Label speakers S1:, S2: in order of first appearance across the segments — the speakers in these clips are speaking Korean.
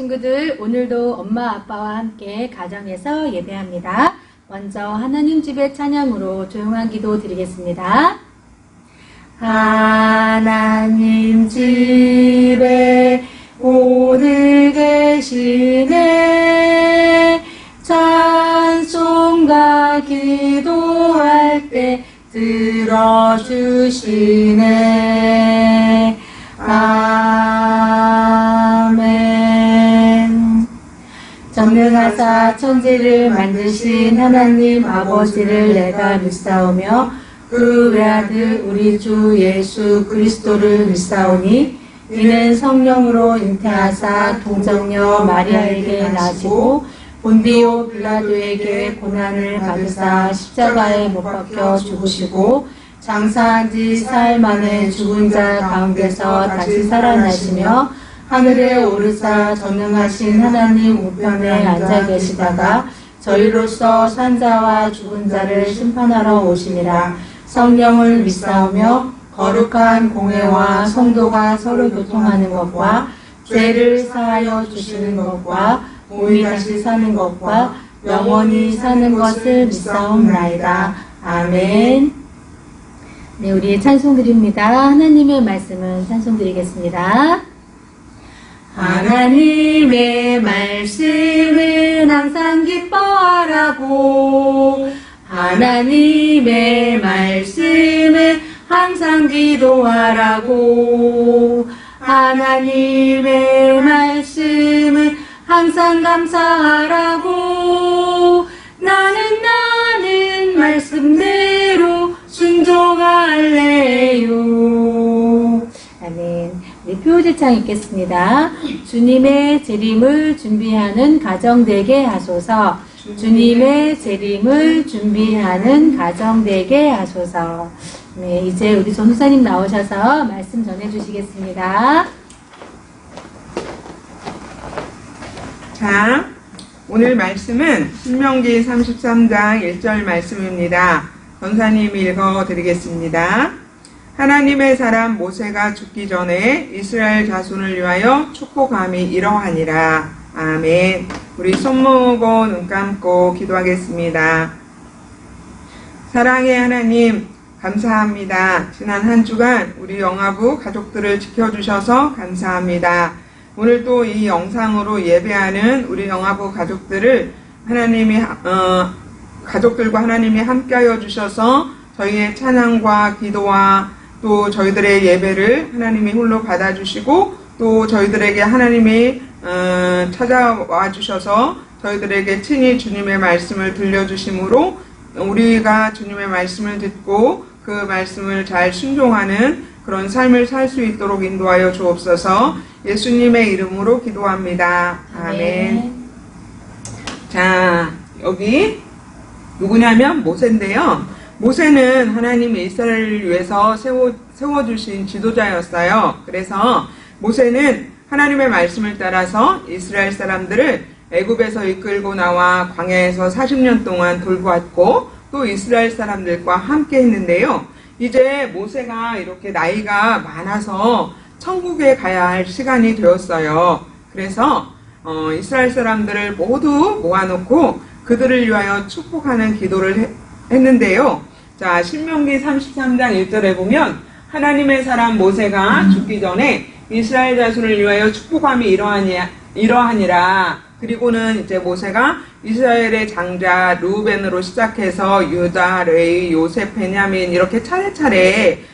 S1: 친구들, 오늘도 엄마 아빠와 함께 가정에서 예배합니다. 먼저 하나님 집의 찬양으로 조용한 기도 드리겠습니다. 하나님 집에 오늘 계시네. 찬송과 기도할 때 들어주시네. 아멘. 전능하사 천지를 만드신 하나님 아버지를 내가 믿사오며 그 외아들 우리 주 예수 그리스도를 믿사오니 이는 성령으로 잉태하사 동정녀 마리아에게 나시고 본디오 빌라도에게 고난을 받으사 십자가에 못 박혀 죽으시고 장사한 지 사흘 만에 죽은 자 가운데서 다시 살아나시며 하늘에 오르사 전능하신 하나님 우편에 앉아 계시다가 저희로서 산자와 죽은 자를 심판하러 오시니라. 성령을 믿사오며 거룩한 공회와 성도가 서로 교통하는 것과 죄를 사하여 주시는 것과 몸이 다시 사는 것과 영원히 사는 것을 믿사옵나이다. 아멘. 네, 우리 찬송 드립니다. 하나님의 말씀은 찬송 드리겠습니다. 하나님의 말씀은 항상 기뻐하라고. 하나님의 말씀은 항상 기도하라고. 하나님의 말씀은 항상 감사하라고. 나는 말씀대로 순종할래요. 아멘. 우리 표제창 읽겠습니다. 주님의 재림을 준비하는 가정 되게 하소서. 주님의 재림을 준비하는 가정 되게 하소서. 네, 이제 우리 전도사님 나오셔서 말씀 전해주시겠습니다.
S2: 자, 오늘 말씀은 신명기 33장 1절 말씀입니다. 전사님이 읽어드리겠습니다. 하나님의 사람 모세가 죽기 전에 이스라엘 자손을 위하여 축복함이 이러하니라. 아멘. 우리 손 모으고 눈 감고 기도하겠습니다. 사랑의 하나님, 감사합니다. 지난 한 주간 우리 영아부 가족들을 지켜주셔서 감사합니다. 오늘 또 이 영상으로 예배하는 우리 영아부 가족들을 가족들과 하나님이 함께하여 주셔서 저희의 찬양과 기도와 또 저희들의 예배를 하나님이 홀로 받아주시고 또 저희들에게 하나님이 찾아와 주셔서 저희들에게 친히 주님의 말씀을 들려주심으로 우리가 주님의 말씀을 듣고 그 말씀을 잘 순종하는 그런 삶을 살 수 있도록 인도하여 주옵소서. 예수님의 이름으로 기도합니다. 아멘. 자, 여기 누구냐면 모세인데요. 모세는 하나님이 이스라엘을 위해서 세워주신 지도자였어요. 그래서 모세는 하나님의 말씀을 따라서 이스라엘 사람들을 애굽에서 이끌고 나와 광야에서 40년 동안 돌보았고 또 이스라엘 사람들과 함께 했는데요. 이제 모세가 이렇게 나이가 많아서 천국에 가야 할 시간이 되었어요. 그래서 이스라엘 사람들을 모두 모아놓고 그들을 위하여 축복하는 기도를 했는데요. 자, 신명기 33장 1절에 보면 하나님의 사람 모세가 죽기 전에 이스라엘 자손을 위하여 축복함이 이러하니라. 그리고는 이제 모세가 이스라엘의 장자 루벤으로 시작해서 유다, 레위, 요셉, 베냐민 이렇게 차례차례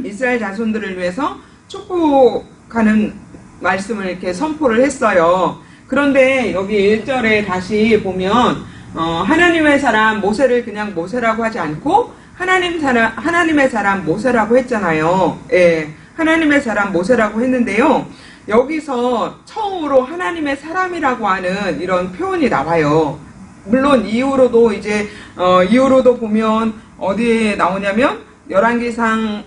S2: 이스라엘 자손들을 위해서 축복하는 말씀을 이렇게 선포를 했어요. 그런데 여기 1절에 다시 보면 하나님의 사람 모세를 그냥 모세라고 하지 않고 하나님의 사람 모세라고 했잖아요. 예, 하나님의 사람 모세라고 했는데요. 여기서 처음으로 하나님의 사람이라고 하는 이런 표현이 나와요. 물론 이후로도 보면 어디에 나오냐면 열왕기하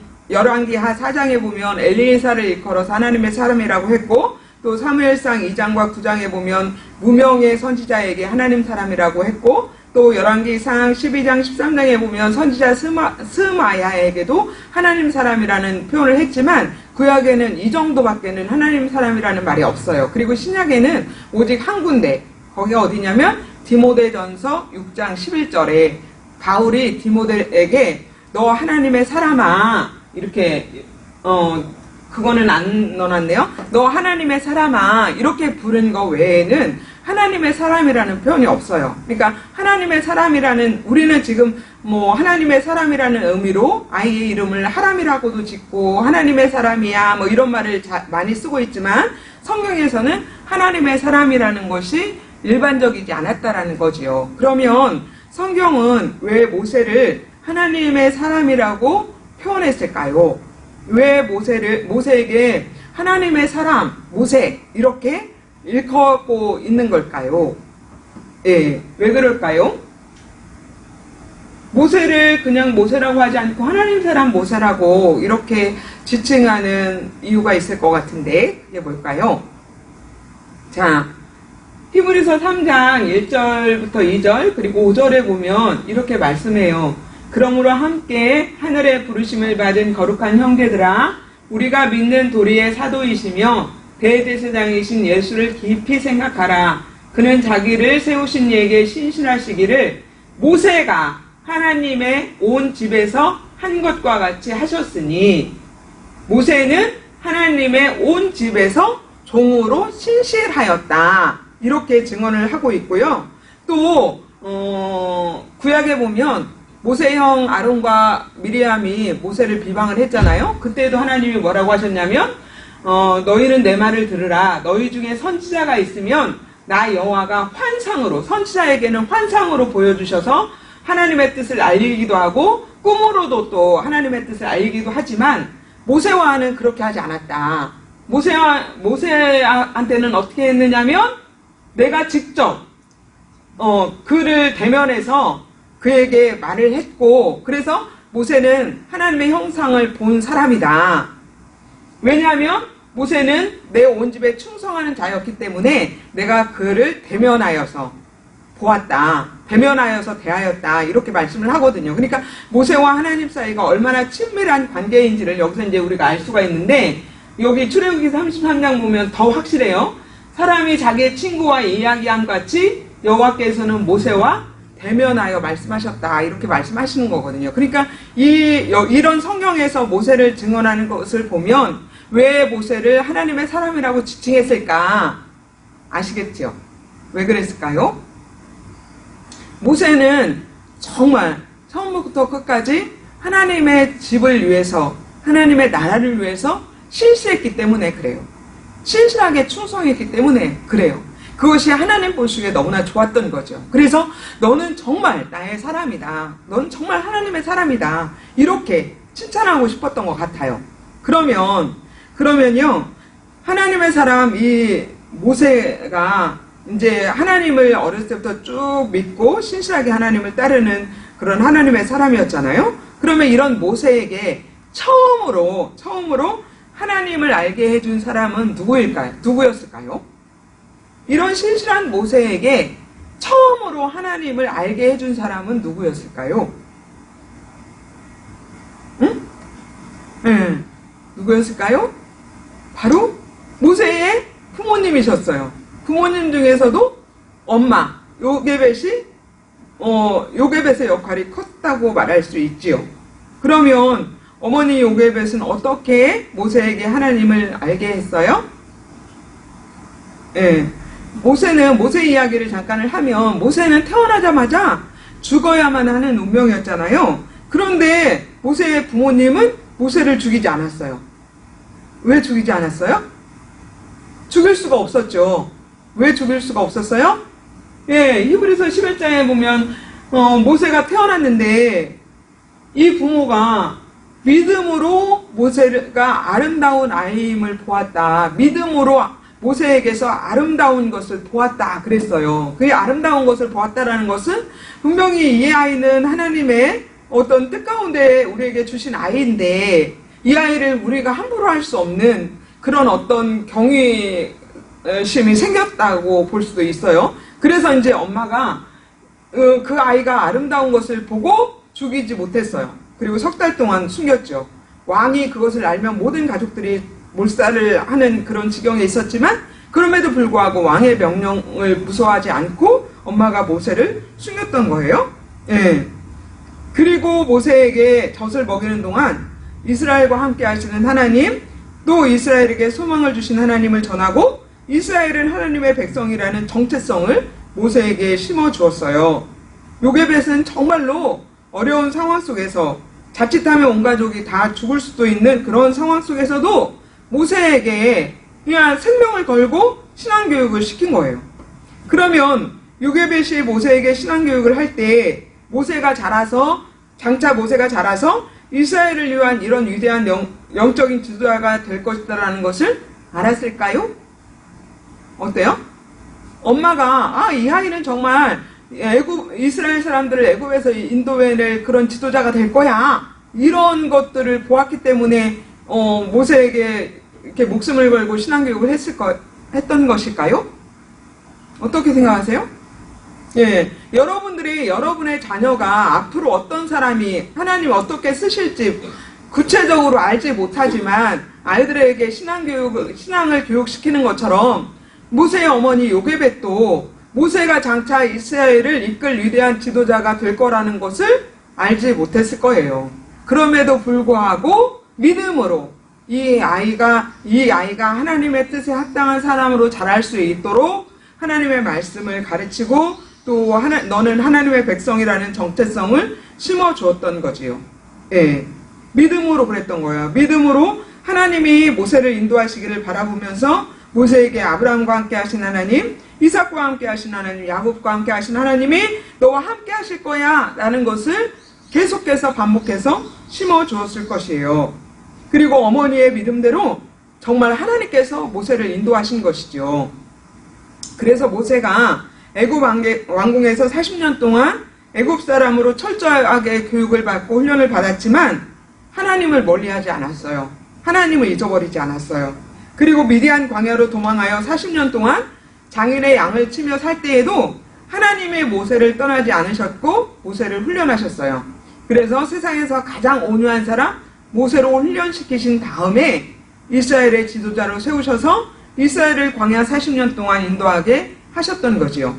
S2: 4장에 보면 엘리에사를 일컬어서 하나님의 사람이라고 했고 또 사무엘상 2장과 9장에 보면 무명의 선지자에게 하나님 사람이라고 했고 또 열왕기상 12장 13장에 보면 선지자 스마야에게도 하나님 사람이라는 표현을 했지만 구약에는 이 정도밖에는 하나님 사람이라는 말이 없어요. 그리고 신약에는 오직 한 군데, 거기가 어디냐면 디모데전서 6장 11절에 바울이 디모데에게 너 하나님의 사람아, 이렇게 그거는 안 넣어놨네요. 너 하나님의 사람아, 이렇게 부른 거 외에는 하나님의 사람이라는 표현이 없어요. 그러니까 하나님의 사람이라는, 우리는 지금 뭐 하나님의 사람이라는 의미로 아이의 이름을 하람이라고도 짓고 하나님의 사람이야 뭐 이런 말을 많이 쓰고 있지만, 성경에서는 하나님의 사람이라는 것이 일반적이지 않았다라는 거지요. 그러면 성경은 왜 모세를 하나님의 사람이라고 표현했을까요? 왜 모세에게 하나님의 사람, 모세 이렇게 일컫고 있는 걸까요? 예, 왜 그럴까요? 모세를 그냥 모세라고 하지 않고 하나님 사람 모세라고 이렇게 지칭하는 이유가 있을 것 같은데, 그게 뭘까요? 자, 히브리서 3장 1절부터 2절 그리고 5절에 보면 이렇게 말씀해요. 그러므로 함께 하늘의 부르심을 받은 거룩한 형제들아, 우리가 믿는 도리의 사도이시며 대제사장이신 예수를 깊이 생각하라. 그는 자기를 세우신 이에게 신실하시기를 모세가 하나님의 온 집에서 한 것과 같이 하셨으니, 모세는 하나님의 온 집에서 종으로 신실하였다, 이렇게 증언을 하고 있고요. 또 구약에 보면 모세 형 아론과 미리암이 모세를 비방을 했잖아요. 그때도 하나님이 뭐라고 하셨냐면 너희는 내 말을 들으라. 너희 중에 선지자가 있으면 나 여호와가 환상으로, 선지자에게는 환상으로 보여주셔서 하나님의 뜻을 알리기도 하고 꿈으로도 또 하나님의 뜻을 알리기도 하지만, 모세와는 그렇게 하지 않았다. 모세한테는 어떻게 했느냐면 내가 직접 그를 대면해서 그에게 말을 했고, 그래서 모세는 하나님의 형상을 본 사람이다. 왜냐하면 모세는 내 온 집에 충성하는 자였기 때문에 내가 그를 대면하여서 보았다, 대면하여서 대하였다, 이렇게 말씀을 하거든요. 그러니까 모세와 하나님 사이가 얼마나 친밀한 관계인지를 여기서 이제 우리가 알 수가 있는데, 여기 출애굽기 33장 보면 더 확실해요. 사람이 자기의 친구와 이야기함 같이 여호와께서는 모세와 대면하여 말씀하셨다, 이렇게 말씀하시는 거거든요. 그러니까 이런 성경에서 모세를 증언하는 것을 보면 왜 모세를 하나님의 사람이라고 지칭했을까 아시겠죠? 왜 그랬을까요? 모세는 정말 처음부터 끝까지 하나님의 집을 위해서, 하나님의 나라를 위해서 신실했기 때문에 그래요. 신실하게 충성했기 때문에 그래요. 그것이 하나님 보시기에 너무나 좋았던 거죠. 그래서 너는 정말 나의 사람이다, 너는 정말 하나님의 사람이다, 이렇게 칭찬하고 싶었던 것 같아요. 그러면요, 하나님의 사람 이 모세가 이제 하나님을 어렸을 때부터 쭉 믿고 신실하게 하나님을 따르는 그런 하나님의 사람이었잖아요. 그러면 이런 모세에게 처음으로 하나님을 알게 해준 사람은 누구였을까요? 이런 신실한 모세에게 처음으로 하나님을 알게 해준 사람은 누구였을까요? 응? 네. 누구였을까요? 바로 모세의 부모님이셨어요. 부모님 중에서도 엄마 요게벳의 역할이 컸다고 말할 수 있지요. 그러면 어머니 요게벳은 어떻게 모세에게 하나님을 알게 했어요? 예. 모세 이야기를 잠깐을 하면, 모세는 태어나자마자 죽어야만 하는 운명이었잖아요. 그런데 모세의 부모님은 모세를 죽이지 않았어요. 왜 죽이지 않았어요? 죽일 수가 없었죠. 왜 죽일 수가 없었어요? 예, 히브리서 11장에 보면 모세가 태어났는데 이 부모가 믿음으로 모세가 아름다운 아이임을 보았다, 믿음으로 모세에게서 아름다운 것을 보았다 그랬어요. 그 아름다운 것을 보았다라는 것은 분명히 이 아이는 하나님의 어떤 뜻 가운데 우리에게 주신 아이인데, 이 아이를 우리가 함부로 할 수 없는 그런 어떤 경외심이 생겼다고 볼 수도 있어요. 그래서 이제 엄마가 그 아이가 아름다운 것을 보고 죽이지 못했어요. 그리고 석 달 동안 숨겼죠. 왕이 그것을 알면 모든 가족들이 몰살을 하는 그런 지경에 있었지만 그럼에도 불구하고 왕의 명령을 무서워하지 않고 엄마가 모세를 숨겼던 거예요. 예. 그리고 모세에게 젖을 먹이는 동안 이스라엘과 함께 하시는 하나님, 또 이스라엘에게 소망을 주신 하나님을 전하고 이스라엘은 하나님의 백성이라는 정체성을 모세에게 심어 주었어요. 요게벳은 정말로 어려운 상황 속에서 자칫하면 온 가족이 다 죽을 수도 있는 그런 상황 속에서도 모세에게 그냥 생명을 걸고 신앙교육을 시킨 거예요. 그러면 요게벳이 모세에게 신앙교육을 할 때 장차 모세가 자라서 이스라엘을 위한 이런 위대한 영적인 지도자가 될 것이다라는 것을 알았을까요? 어때요? 엄마가 이 아이는 정말 이스라엘 사람들을 애굽에서 인도해낼 그런 지도자가 될 거야, 이런 것들을 보았기 때문에 모세에게 이렇게 목숨을 걸고 신앙교육을 했던 것일까요? 어떻게 생각하세요? 예, 여러분들이 여러분의 자녀가 앞으로 어떤 사람이 하나님 어떻게 쓰실지 구체적으로 알지 못하지만 아이들에게 신앙을 교육시키는 것처럼 모세의 어머니 요게벳도 모세가 장차 이스라엘을 이끌 위대한 지도자가 될 거라는 것을 알지 못했을 거예요. 그럼에도 불구하고 믿음으로 이 아이가 하나님의 뜻에 합당한 사람으로 자랄 수 있도록 하나님의 말씀을 가르치고 또 너는 하나님의 백성이라는 정체성을 심어 주었던 거지요. 예. 믿음으로 그랬던 거예요. 믿음으로 하나님이 모세를 인도하시기를 바라보면서 모세에게 아브라함과 함께 하신 하나님, 이삭과 함께 하신 하나님, 야곱과 함께 하신 하나님이 너와 함께 하실 거야 라는 것을 계속해서 반복해서 심어 주었을 것이에요. 그리고 어머니의 믿음대로 정말 하나님께서 모세를 인도하신 것이죠. 그래서 모세가 애굽 왕궁에서 40년 동안 애굽 사람으로 철저하게 교육을 받고 훈련을 받았지만 하나님을 멀리하지 않았어요. 하나님을 잊어버리지 않았어요. 그리고 미디안 광야로 도망하여 40년 동안 장인의 양을 치며 살 때에도 하나님의 모세를 떠나지 않으셨고 모세를 훈련하셨어요. 그래서 세상에서 가장 온유한 사람 모세로 훈련시키신 다음에 이스라엘의 지도자로 세우셔서 이스라엘을 광야 40년 동안 인도하게 하셨던 거지요.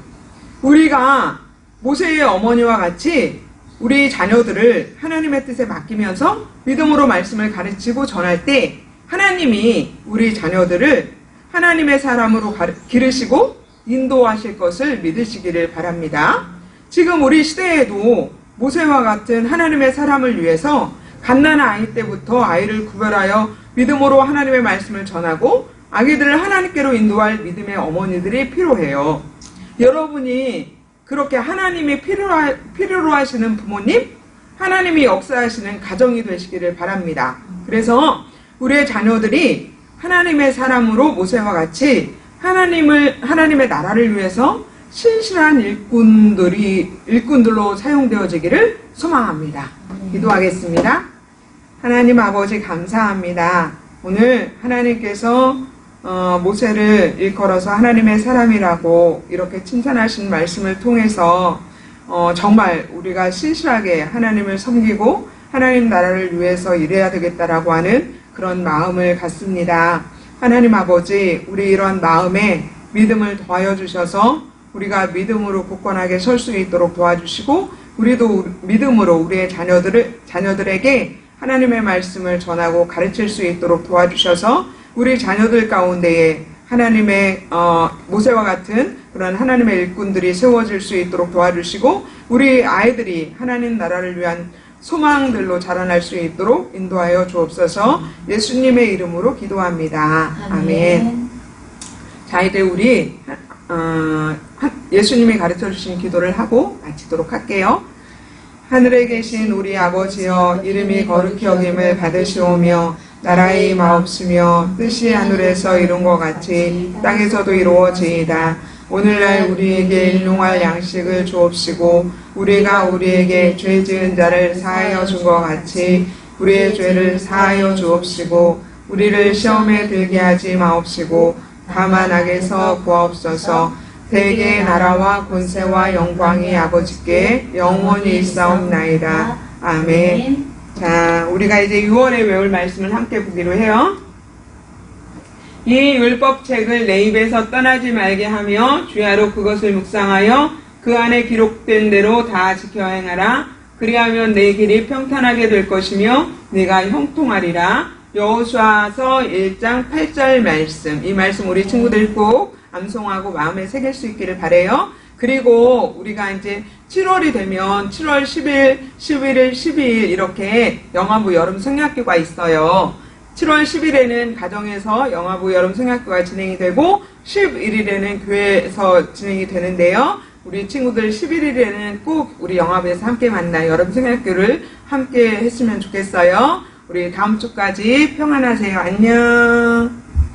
S2: 우리가 모세의 어머니와 같이 우리 자녀들을 하나님의 뜻에 맡기면서 믿음으로 말씀을 가르치고 전할 때 하나님이 우리 자녀들을 하나님의 사람으로 기르시고 인도하실 것을 믿으시기를 바랍니다. 지금 우리 시대에도 모세와 같은 하나님의 사람을 위해서 갓난한 아이 때부터 아이를 구별하여 믿음으로 하나님의 말씀을 전하고 아기들을 하나님께로 인도할 믿음의 어머니들이 필요해요. 여러분이 그렇게 하나님이 필요로 하시는 부모님, 하나님이 역사하시는 가정이 되시기를 바랍니다. 그래서 우리의 자녀들이 하나님의 사람으로 모세와 같이 하나님의 나라를 위해서 신실한 일꾼들로 사용되어지기를 소망합니다. 기도하겠습니다. 하나님 아버지 감사합니다. 오늘 하나님께서 모세를 일컬어서 하나님의 사람이라고 이렇게 칭찬하신 말씀을 통해서 정말 우리가 신실하게 하나님을 섬기고 하나님 나라를 위해서 일해야 되겠다라고 하는 그런 마음을 갖습니다. 하나님 아버지, 우리 이런 마음에 믿음을 더하여 주셔서 우리가 믿음으로 굳건하게 설 수 있도록 도와주시고 우리도 믿음으로 우리의 자녀들에게 하나님의 말씀을 전하고 가르칠 수 있도록 도와주셔서 우리 자녀들 가운데에 하나님의 모세와 같은 그런 하나님의 일꾼들이 세워질 수 있도록 도와주시고 우리 아이들이 하나님 나라를 위한 소망들로 자라날 수 있도록 인도하여 주옵소서. 예수님의 이름으로 기도합니다. 아멘. 자, 이제 우리 예수님이 가르쳐 주신 기도를 하고 마치도록 할게요. 하늘에 계신 우리 아버지여, 이름이 거룩히 여김을 받으시오며 나라의 임하옵시며 뜻이 하늘에서 이룬 것 같이 땅에서도 이루어지이다. 오늘날 우리에게 일용할 양식을 주옵시고 우리가 우리에게 죄 지은 자를 사하여 준 것 같이 우리의 죄를 사하여 주옵시고 우리를 시험에 들게 하지 마옵시고 다만 악에서 구하옵소서. 대개 나라와 권세와 영광이 아버지께 영원히 있사옵나이다. 아멘. 자, 우리가 이제 6월에 외울 말씀을 함께 보기로 해요. 이 율법책을 내 입에서 떠나지 말게 하며 주야로 그것을 묵상하여 그 안에 기록된 대로 다 지켜 행하라. 그리하면 내 길이 평탄하게 될 것이며 네가 형통하리라. 여호수아서 1장 8절 말씀. 이 말씀 우리 친구들 꼭 암송하고 마음에 새길 수 있기를 바라요. 그리고 우리가 이제 7월이 되면 7월 10일, 11일, 12일 이렇게 영화부 여름 성약교가 있어요. 7월 10일에는 가정에서 영화부 여름 성약교가 진행이 되고 11일에는 교회에서 진행이 되는데요. 우리 친구들 11일에는 꼭 우리 영화부에서 함께 만나 여름 성약교를 함께 했으면 좋겠어요. 우리 다음 주까지 평안하세요. 안녕.